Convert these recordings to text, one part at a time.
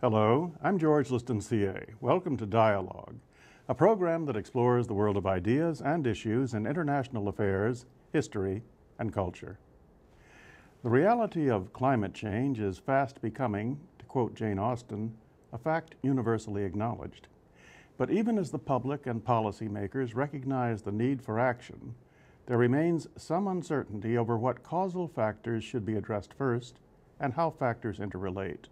Hello, I'm George Liston, CA. Welcome to Dialogue, a program that explores the world of ideas and issues in international affairs, history, and culture. The reality of climate change is fast becoming, to quote Jane Austen, a fact universally acknowledged. But even as the public and policymakers recognize the need for action, there remains some uncertainty over what causal factors should be addressed first and how factors interrelate.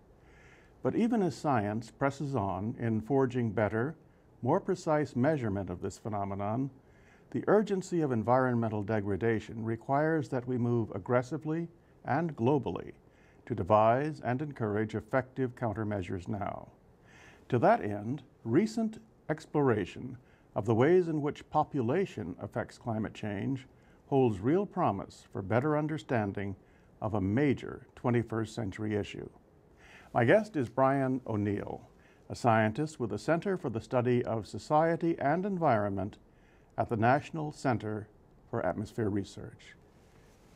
But even as science presses on in forging better, more precise measurement of this phenomenon, the urgency of environmental degradation requires that we move aggressively and globally to devise and encourage effective countermeasures now. To that end, recent exploration of the ways in which population affects climate change holds real promise for better understanding of a major 21st century issue. My guest is Brian ONeill, a scientist with the Center for the Study of Society and Environment at the National Center for Atmosphere Research.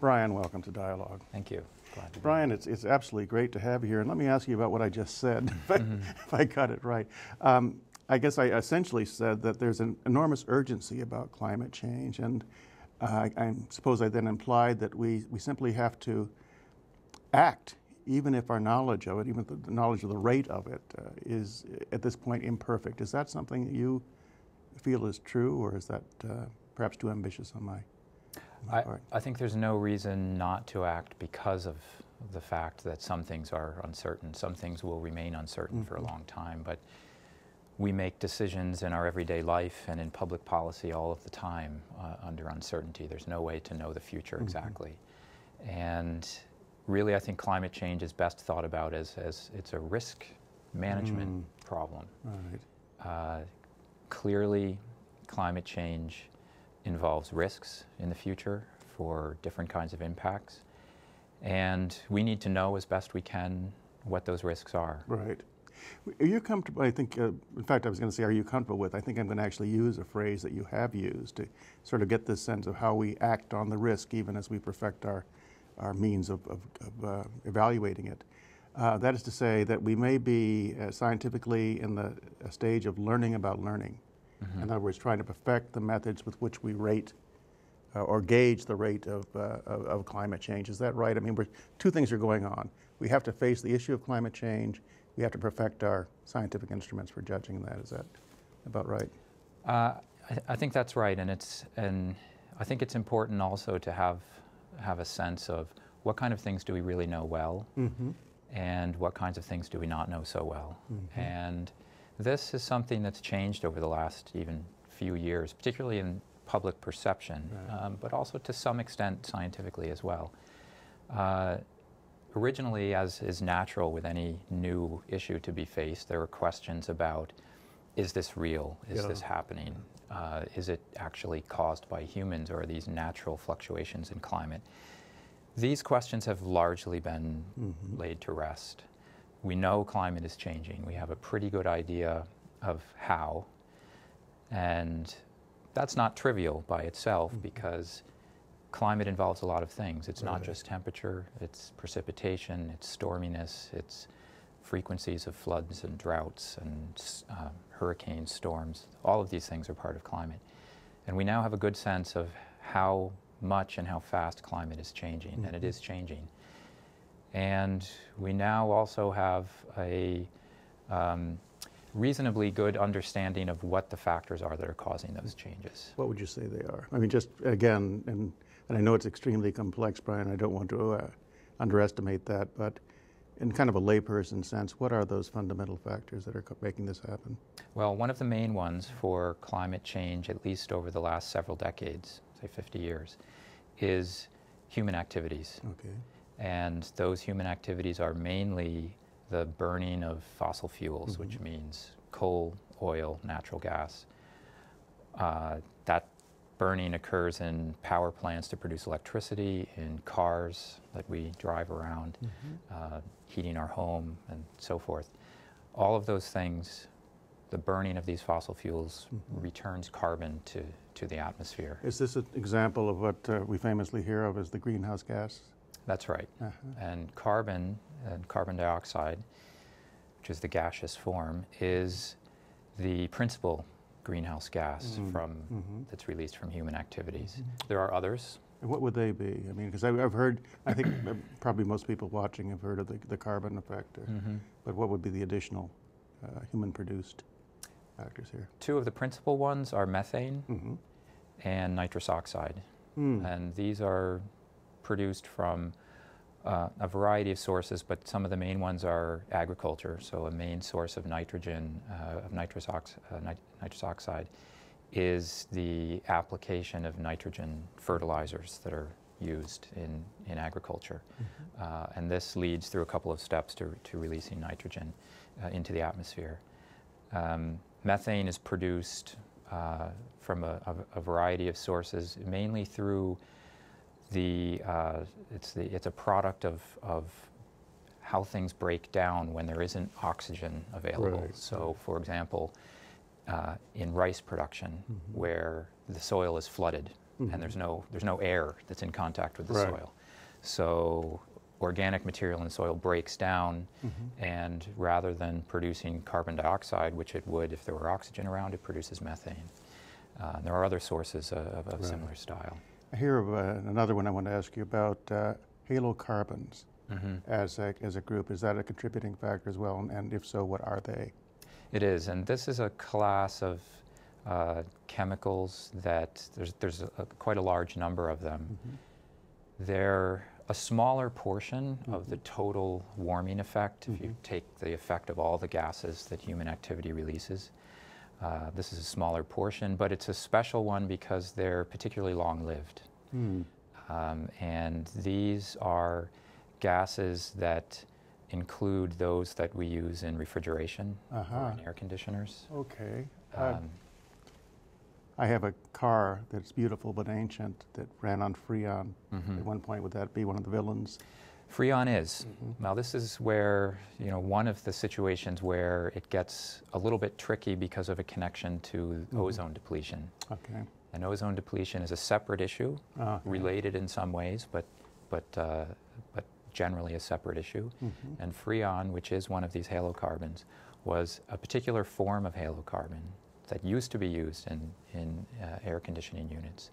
Brian, welcome to Dialogue. Thank you. Glad to be Brian, it's absolutely great to have you here. And let me ask you about what I just said, if I got it right. I guess I essentially said that there's an enormous urgency about climate change. And I suppose I then implied that we simply have to act, even if our knowledge of it, even the knowledge of the rate of it, is at this point imperfect. Is that something that you feel is true, or is that perhaps too ambitious on my part? I think there's no reason not to act because of the fact that some things are uncertain. Some things will remain uncertain for a long time, but we make decisions in our everyday life and in public policy all of the time under uncertainty. There's no way to know the future exactly. And really, I think climate change is best thought about as it's a risk management problem. Right. Clearly, climate change involves risks in the future for different kinds of impacts. And we need to know as best we can what those risks are. Right. Are you comfortable, I think, in fact, I was going to say, are you comfortable with, I think I'm going to actually use a phrase that you have used to sort of get this sense of how we act on the risk even as we perfect our means of evaluating it. That is to say that we may be scientifically in the stage of learning about learning. In other words, trying to perfect the methods with which we rate or gauge the rate of climate change. Is that right? I mean, two things are going on. We have to face the issue of climate change. We have to perfect our scientific instruments for judging that. Is that about right? I think that's right, and I think it's important also to have a sense of what kind of things do we really know well, and what kinds of things do we not know so well. And this is something that's changed over the last even few years, particularly in public perception, but also to some extent scientifically as well. Originally, as is natural with any new issue to be faced, there were questions about, is this real? Is this happening? Is it actually caused by humans, or are these natural fluctuations in climate? These questions have largely been laid to rest. We know climate is changing. We have a pretty good idea of how, and that's not trivial by itself because climate involves a lot of things. It's not just temperature, it's precipitation, it's storminess, it's frequencies of floods and droughts and hurricanes, storms. All of these things are part of climate. And we now have a good sense of how much and how fast climate is changing, and it is changing. And we now also have a reasonably good understanding of what the factors are that are causing those changes. What would you say they are? I mean, just again, and I know it's extremely complex, Brian, I don't want to underestimate that, but in kind of a layperson sense, what are those fundamental factors that are making this happen? Well, one of the main ones for climate change, at least over the last several decades, say 50 years, is human activities. Okay. And those human activities are mainly the burning of fossil fuels, which means coal, oil, natural gas. That burning occurs in power plants to produce electricity, in cars that we drive around, heating our home, and so forth. All of those things, the burning of these fossil fuels returns carbon to the atmosphere. Is this an example of what we famously hear of as the greenhouse gas? That's right. And carbon and carbon dioxide which is the gaseous form, is the principal greenhouse gas that's released from human activities. There are others. And what would they be? I mean, because I've heard, I think probably most people watching have heard of the carbon effect, but what would be the additional human-produced factors here? Two of the principal ones are methane and nitrous oxide. And these are produced from a variety of sources, but some of the main ones are agriculture. So a main source of nitrogen, of nitrous oxide, is the application of nitrogen fertilizers that are used in agriculture. And this leads through a couple of steps to releasing nitrogen into the atmosphere. Methane is produced from a variety of sources, mainly through it's a product of how things break down when there isn't oxygen available. Right. So, for example, in rice production, where the soil is flooded and there's no air that's in contact with the soil, so organic material in the soil breaks down, and rather than producing carbon dioxide, which it would if there were oxygen around, it produces methane. There are other sources of similar style. I hear of another one I want to ask you about, halocarbons as a group. Is that a contributing factor as well? And if so, what are they? It is, and this is a class of chemicals that there's quite a large number of them. They're a smaller portion of the total warming effect. If you take the effect of all the gases that human activity releases, this is a smaller portion, but it's a special one because they're particularly long-lived. And these are gases that include those that we use in refrigeration or in air conditioners. Okay. I have a car that's beautiful but ancient that ran on Freon. At one point, would that be one of the villains? Freon is. Now this is where, one of the situations where it gets a little bit tricky because of a connection to ozone depletion. Okay. And ozone depletion is a separate issue, related in some ways, but generally a separate issue. And Freon, which is one of these halocarbons, was a particular form of halocarbon that used to be used in air conditioning units,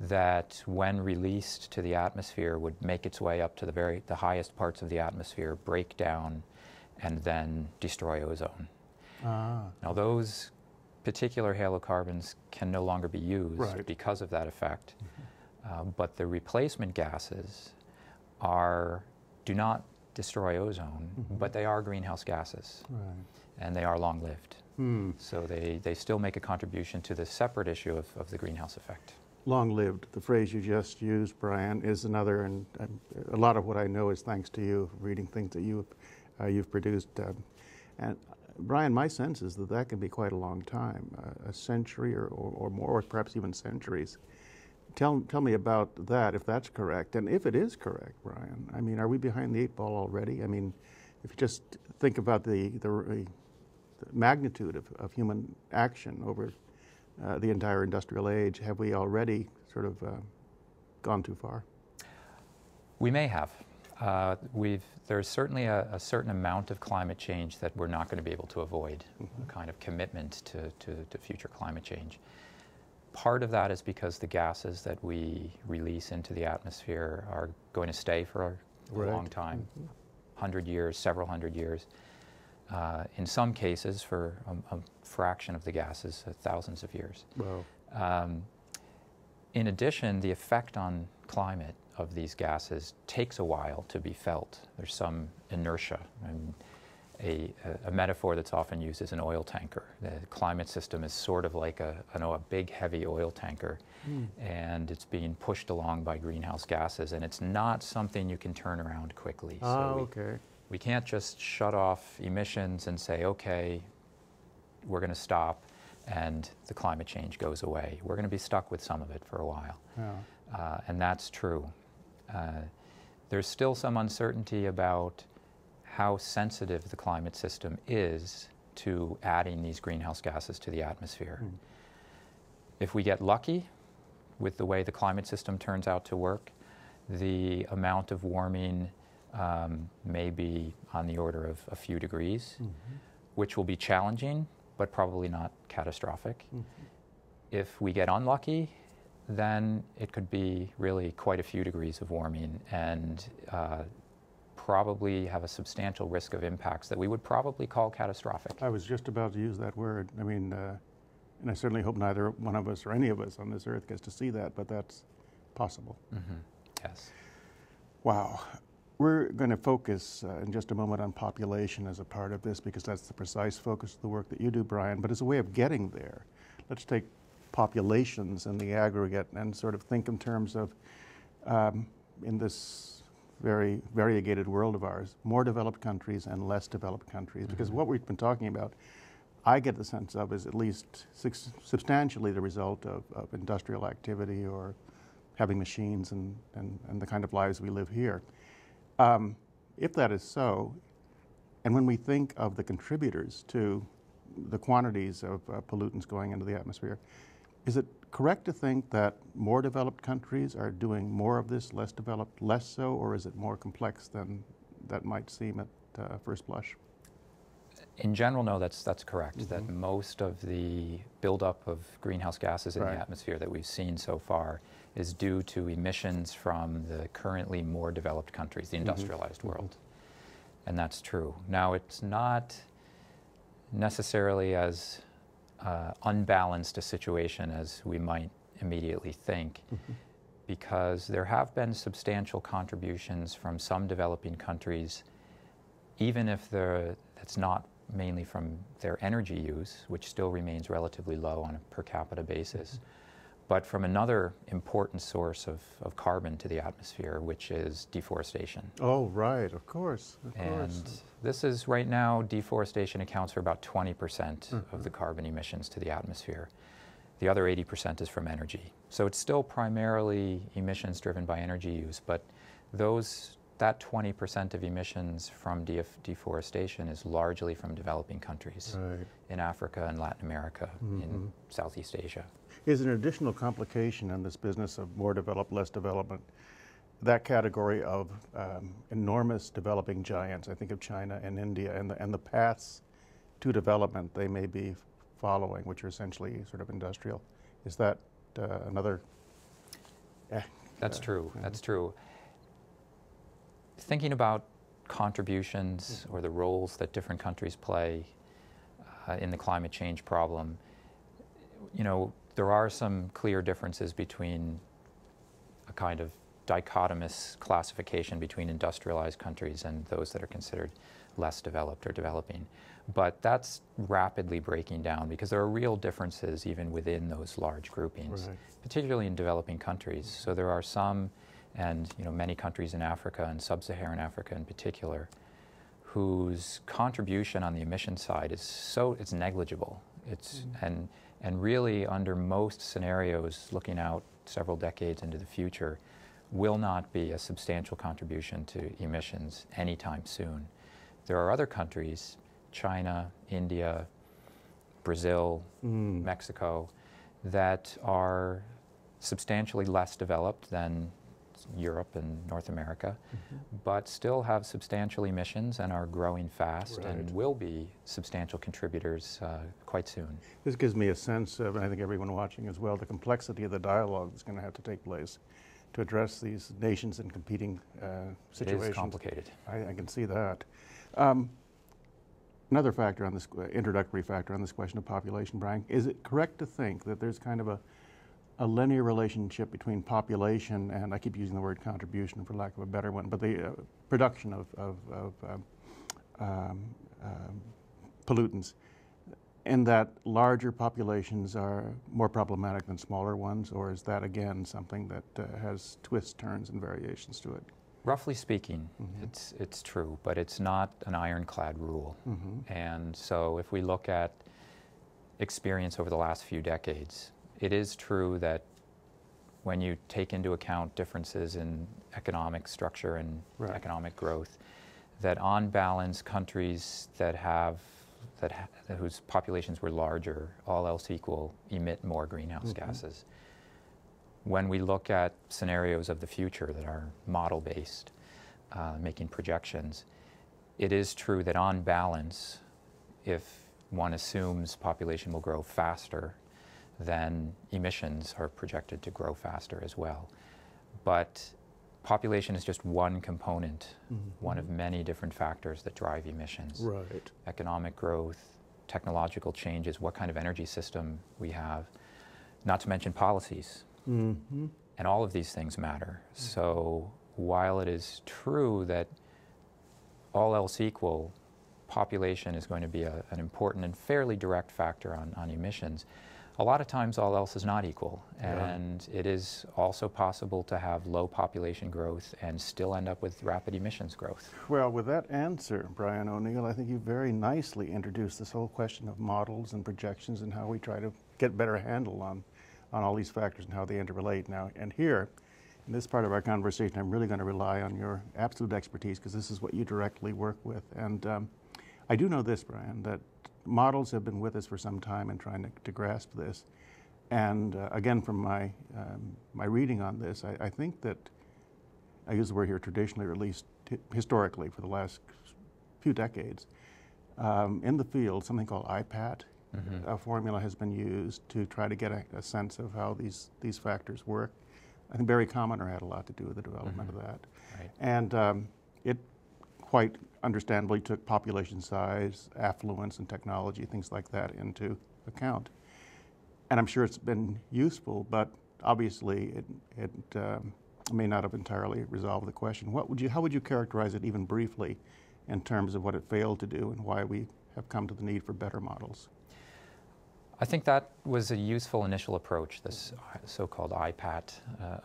that when released to the atmosphere would make its way up to the highest parts of the atmosphere, break down, and then destroy ozone. Now those particular halocarbons can no longer be used because of that effect, but the replacement gases do not destroy ozone, but they are greenhouse gases, and they are long-lived. So they still make a contribution to the separate issue of the greenhouse effect. Long-lived, the phrase you just used, Brian, is another, and a lot of what I know is thanks to you, reading things that you've produced. And Brian, my sense is that can be quite a long time, a century or more, or perhaps even centuries. Tell me about that, if that's correct, and if it is correct, Brian. I mean, are we behind the 8 ball already? I mean, if you just think about the magnitude of human action over the entire industrial age, have we already sort of gone too far? We may have. There's certainly a certain amount of climate change that we're not going to be able to avoid, a kind of commitment to future climate change. Part of that is because the gases that we release into the atmosphere are going to stay for a long time, 100 years, several hundred years. In some cases, for a fraction of the gases, thousands of years. Wow. In addition, the effect on climate of these gases takes a while to be felt. There's some inertia. And a metaphor that's often used is an oil tanker. The climate system is sort of like a big, heavy oil tanker, and it's being pushed along by greenhouse gases, and it's not something you can turn around quickly. We can't just shut off emissions and say, okay, we're going to stop and the climate change goes away. We're going to be stuck with some of it for a while. And that's true. There's still some uncertainty about how sensitive the climate system is to adding these greenhouse gases to the atmosphere. If we get lucky with the way the climate system turns out to work, the amount of warming may be on the order of a few degrees, which will be challenging, but probably not catastrophic. If we get unlucky, then it could be really quite a few degrees of warming and probably have a substantial risk of impacts that we would probably call catastrophic. I was just about to use that word. I mean, and I certainly hope neither one of us or any of us on this earth gets to see that, but that's possible. Yes. Wow. We're going to focus in just a moment on population as a part of this because that's the precise focus of the work that you do, Brian, but as a way of getting there, let's take populations in the aggregate and sort of think in terms of, in this very variegated world of ours, more developed countries and less developed countries, because what we've been talking about, I get the sense of, is at least substantially the result of industrial activity or having machines and the kind of lives we live here. If that is so, and when we think of the contributors to the quantities of pollutants going into the atmosphere, is it correct to think that more developed countries are doing more of this, less developed less so, or is it more complex than that might seem at first blush? In general, no, that's correct, that most of the buildup of greenhouse gases in the atmosphere that we've seen so far is due to emissions from the currently more developed countries, the industrialized world. And that's true. Now, it's not necessarily as unbalanced a situation as we might immediately think, because there have been substantial contributions from some developing countries, even if it's not mainly from their energy use, which still remains relatively low on a per capita basis, but from another important source of carbon to the atmosphere, which is deforestation. Oh, right, of course. And this is, right now, deforestation accounts for about 20% of the carbon emissions to the atmosphere. The other 80% is from energy. So it's still primarily emissions driven by energy use, but that 20% of emissions from deforestation is largely from developing countries in Africa and Latin America, in Southeast Asia. Is an additional complication in this business of more developed, less development, that category of enormous developing giants, I think of China and India, and the paths to development they may be following, which are essentially sort of industrial. Is that another? That's true, that's true. Thinking about contributions or the roles that different countries play in the climate change problem, you know, there are some clear differences between a kind of dichotomous classification between industrialized countries and those that are considered less developed or developing. But that's rapidly breaking down because there are real differences even within those large groupings, particularly in developing countries. So there are some, and you know, many countries in Africa and sub-Saharan Africa in particular, whose contribution on the emission side is it's negligible. And really, under most scenarios, looking out several decades into the future, will not be a substantial contribution to emissions anytime soon. There are other countries, China, India, Brazil, Mexico, that are substantially less developed than Europe and North America, but still have substantial emissions and are growing fast and will be substantial contributors quite soon. This gives me a sense of, and I think everyone watching as well, the complexity of the dialogue that's going to have to take place to address these nations in competing situations. It is complicated. I can see that. Another factor on this, introductory factor on this question of population, Brian, is it correct to think that there's kind of a linear relationship between population and, I keep using the word contribution for lack of a better one, but the production of pollutants, and that larger populations are more problematic than smaller ones, or is that again something that has twists, turns, and variations to it? Roughly speaking, it's true, but it's not an ironclad rule. And so if we look at experience over the last few decades, it is true that when you take into account differences in economic structure and economic growth, that on balance, countries whose populations were larger, all else equal, emit more greenhouse gases. When we look at scenarios of the future that are model-based, making projections, it is true that on balance, if one assumes population will grow faster, then emissions are projected to grow faster as well. But population is just one component, one of many different factors that drive emissions. Right. Economic growth, technological changes, what kind of energy system we have, not to mention policies. And all of these things matter. So while it is true that all else equal, population is going to be an important and fairly direct factor on emissions, a lot of times all else is not equal. And it is also possible to have low population growth and still end up with rapid emissions growth. Well, with that answer, Brian ONeill, I think you very nicely introduced this whole question of models and projections and how we try to get a better handle on all these factors and how they interrelate now. And here, in this part of our conversation, I'm really going to rely on your absolute expertise because this is what you directly work with. And I do know this, Brian, that models have been with us for some time in trying to grasp this. And again, from my reading on this, I think that, I use the word here traditionally, or at least historically for the last few decades, in the field, something called IPAT, a formula has been used to try to get a sense of how these factors work. I think Barry Commoner had a lot to do with the development of that. Right. And it quite understandably took population size, affluence, and technology, things like that, into account. And I'm sure it's been useful, but obviously it may not have entirely resolved the question. How would you characterize it, even briefly, in terms of what it failed to do and why we have come to the need for better models? I think that was a useful initial approach, this so-called IPAT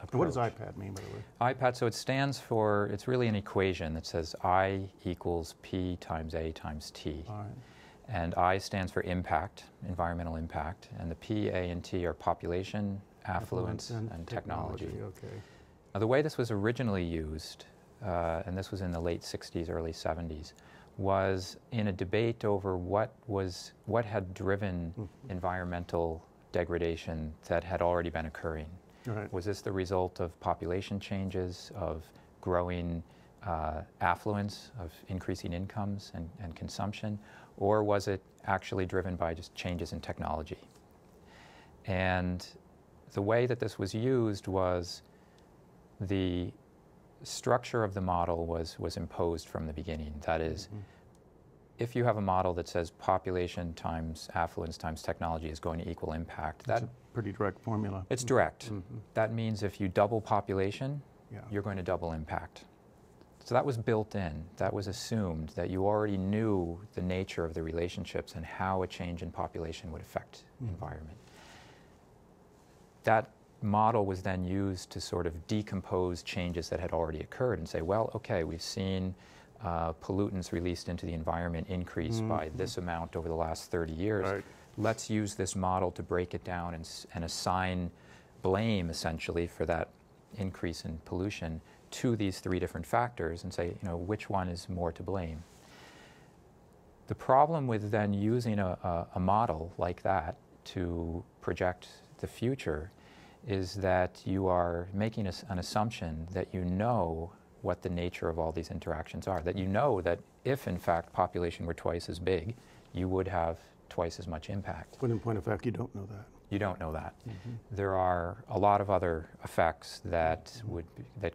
approach. What does IPAT mean, by the way? IPAT, so it stands for, it's really an equation that says I equals P times A times T. All right. And I stands for impact, environmental impact, and the P, A, and T are population, affluence, and technology. Okay. Now, the way this was originally used, and this was in the late 60s, early 70s, was in a debate over what had driven environmental degradation that had already been occurring. Right. Was this the result of population changes, of growing affluence, of increasing incomes and consumption, or was it actually driven by just changes in technology? And the way that this was used was the structure of the model was imposed from the beginning. That is, if you have a model that says population times affluence times technology is going to equal impact, that's a pretty direct formula. It's direct. That means if you double population, you're going to double impact. So that was built in. That was assumed that you already knew the nature of the relationships and how a change in population would affect environment. That model was then used to sort of decompose changes that had already occurred and say, well, okay, we've seen pollutants released into the environment increase by this amount over the last 30 years. Right. Let's use this model to break it down and assign blame, essentially, for that increase in pollution to these three different factors and say, which one is more to blame? The problem with then using a model like that to project the future is that you are making an assumption that you know what the nature of all these interactions are, that you know that if, in fact, population were twice as big, you would have twice as much impact. But in point of fact, you don't know that. You don't know that. There are a lot of other effects that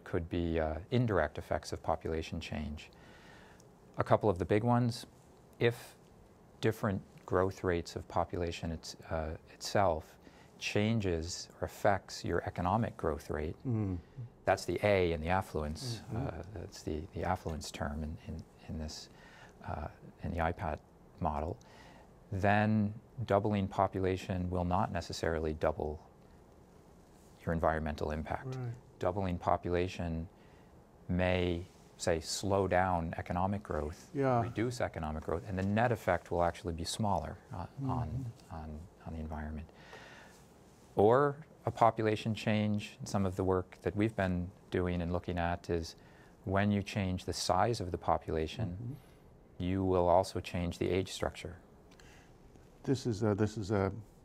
could be indirect effects of population change. A couple of the big ones, if different growth rates of population itself changes or affects your economic growth rate, that's the A in the affluence, that's the affluence term in this, in the IPAT model, then doubling population will not necessarily double your environmental impact. Right. Doubling population may, say, slow down economic growth, reduce economic growth, and the net effect will actually be smaller on the environment. Or a population change, some of the work that we've been doing and looking at is when you change the size of the population, you will also change the age structure. This is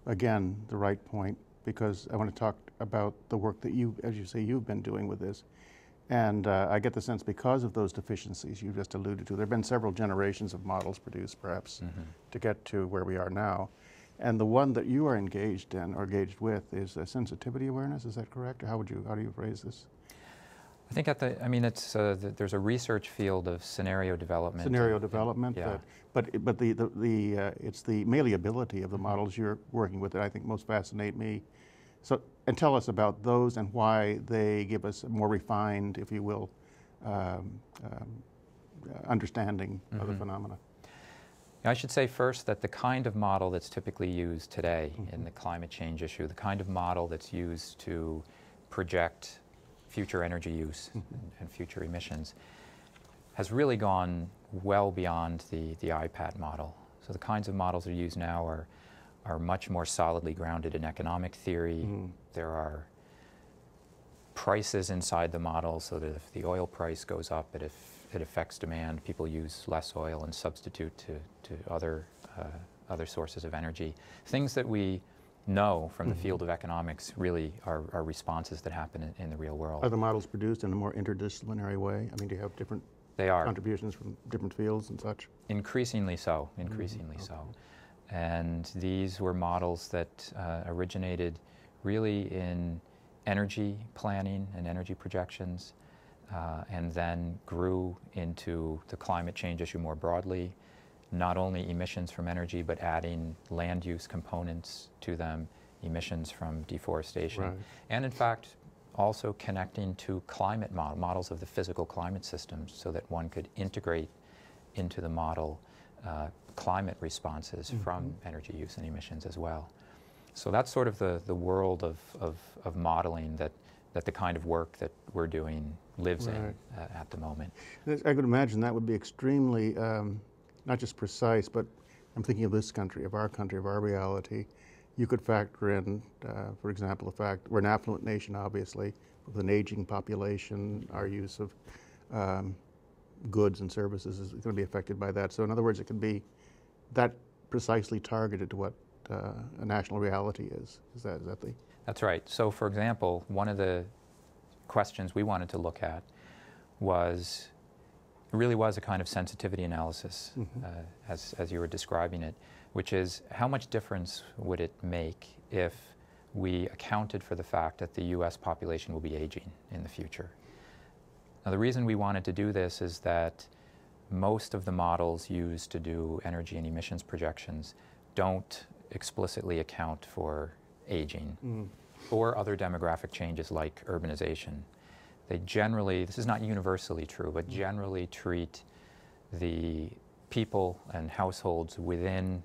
again, the right point, because I want to talk about the work that you, as you say, you've been doing with this. And I get the sense because of those deficiencies you just alluded to, there have been several generations of models produced perhaps to get to where we are now. And the one that you are engaged in or engaged with is sensitivity awareness, is that correct? How do you phrase this? I think it's, there's a research field of scenario development. Scenario development, yeah. but it's the malleability of the models you're working with that I think most fascinate me. So, and tell us about those and why they give us a more refined, if you will, understanding of the phenomena. I should say first that the kind of model that's typically used today in the climate change issue, the kind of model that's used to project future energy use and future emissions, has really gone well beyond the IPAT model. So the kinds of models that are used now are much more solidly grounded in economic theory. There are prices inside the model so that if the oil price goes up, it affects demand. People use less oil and substitute to other sources of energy. Things that we know from the field of economics really are responses that happen in the real world. Are the models produced in a more interdisciplinary way? I mean, do you have different contributions from different fields and such? Increasingly so, increasingly so. And these were models that originated really in energy planning and energy projections, and then grew into the climate change issue more broadly, not only emissions from energy, but adding land use components to them, emissions from deforestation, and in fact, also connecting to climate models of the physical climate systems so that one could integrate into the model climate responses from energy use and emissions as well. So that's sort of the world of modeling that the kind of work that we're doing lives in at the moment. I could imagine that would be extremely, not just precise, but I'm thinking of this country, of our reality. You could factor in, for example, the fact we're an affluent nation, obviously, with an aging population. Our use of goods and services is going to be affected by that. So in other words, it can be that precisely targeted to what a national reality is. Is that the? That's right. So for example, one of the questions we wanted to look at really was a kind of sensitivity analysis, as you were describing it, which is how much difference would it make if we accounted for the fact that the US population will be aging in the future. Now the reason we wanted to do this is that most of the models used to do energy and emissions projections don't explicitly account for aging or other demographic changes like urbanization. They generally, this is not universally true, but generally treat the people and households within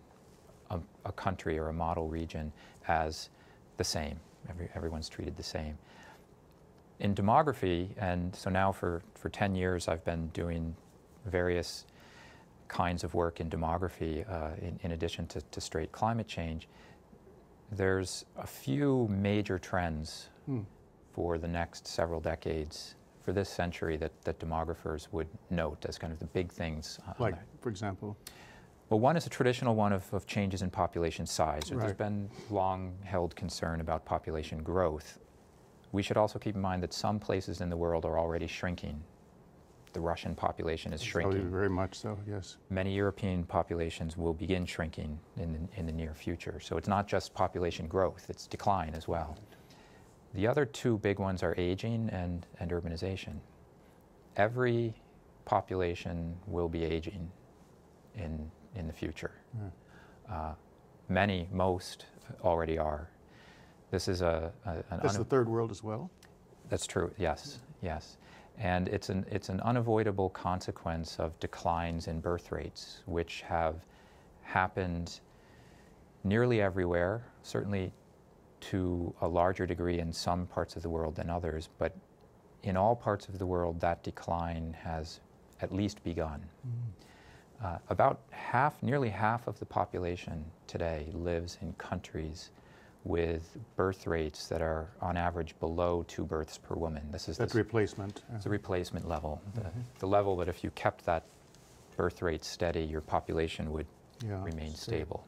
a country or a model region as the same. Everyone's treated the same. In demography, and so now for 10 years I've been doing various kinds of work in demography in addition to straight climate change, there's a few major trends for the next several decades, for this century, that demographers would note as kind of the big things. Like, for example? Well, one is a traditional one of changes in population size. There's been long-held concern about population growth. We should also keep in mind that some places in the world are already shrinking. The Russian population is shrinking. Very much so, yes. Many European populations will begin shrinking in the near future. So it's not just population growth, it's decline as well. The other two big ones are aging and urbanization. Every population will be aging in the future. Most already are. This is That's the third world as well? That's true, yes, yes. And it's an unavoidable consequence of declines in birth rates, which have happened nearly everywhere, certainly to a larger degree in some parts of the world than others, but in all parts of the world that decline has at least begun. About nearly half of the population today lives in countries with birth rates that are on average below 2 births per woman. That's replacement. It's a replacement level. The level that if you kept that birth rate steady, your population would remain stable.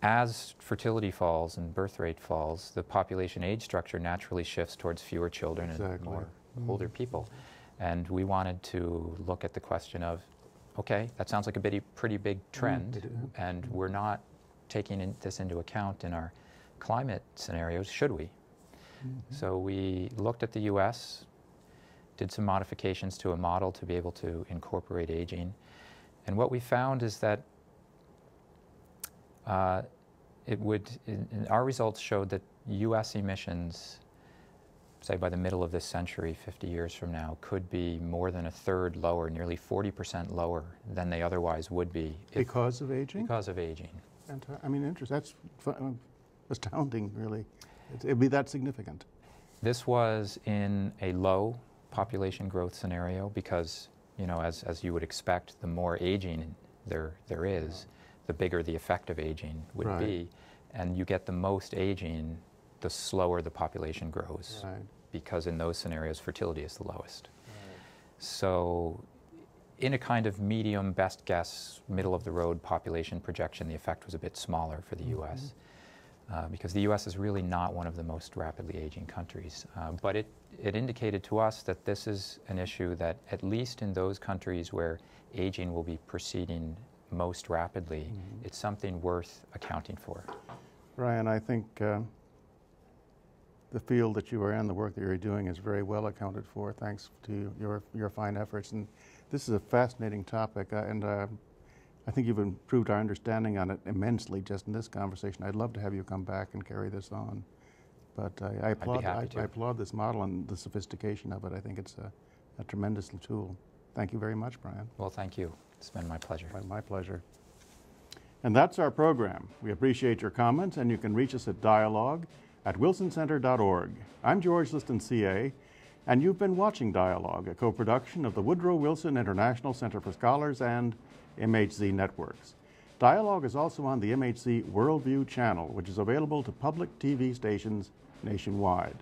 as fertility falls and birth rate falls, the population age structure naturally shifts towards fewer children and more older people. And we wanted to look at the question of, okay, that sounds like a pretty big trend, and we're not taking this into account in our climate scenarios, should we? So we looked at the US, did some modifications to a model to be able to incorporate aging. And what we found is that our results showed that US emissions, say by the middle of this century, 50 years from now, could be more than a third lower, nearly 40% lower than they otherwise would be. Because of aging? Because of aging. And, I mean, interesting. That's astounding, really. It'd be that significant. This was in a low population growth scenario because, you know, as you would expect, the more aging there is, the bigger the effect of aging would be. And you get the most aging, the slower the population grows. Because in those scenarios, fertility is the lowest. So in a kind of medium, best guess, middle of the road population projection, the effect was a bit smaller for the US. Because the US is really not one of the most rapidly aging countries. But it indicated to us that this is an issue that, at least in those countries where aging will be proceeding most rapidly, it's something worth accounting for. Brian, I think the field that you are in, the work that you're doing, is very well accounted for, thanks to your fine efforts. And this is a fascinating topic, and I think you've improved our understanding on it immensely just in this conversation. I'd love to have you come back and carry this on. But I applaud this model and the sophistication of it. I think it's a tremendous tool. Thank you very much, Brian. Well, thank you. It's been my pleasure. My pleasure. And that's our program. We appreciate your comments, and you can reach us at dialogue@wilsoncenter.org. I'm George Liston, CA, and you've been watching Dialogue, a co-production of the Woodrow Wilson International Center for Scholars and MHZ Networks. Dialogue is also on the MHZ Worldview channel, which is available to public TV stations nationwide.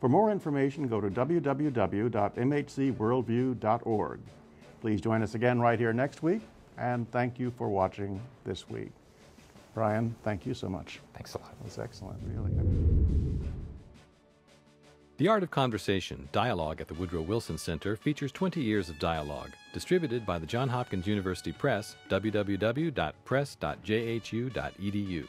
For more information, go to www.mhzworldview.org. Please join us again right here next week, and thank you for watching this week. Brian, thank you so much. Thanks a lot. It was excellent, really. The Art of Conversation, Dialogue at the Woodrow Wilson Center, features 20 years of dialogue, distributed by the Johns Hopkins University Press, www.press.jhu.edu.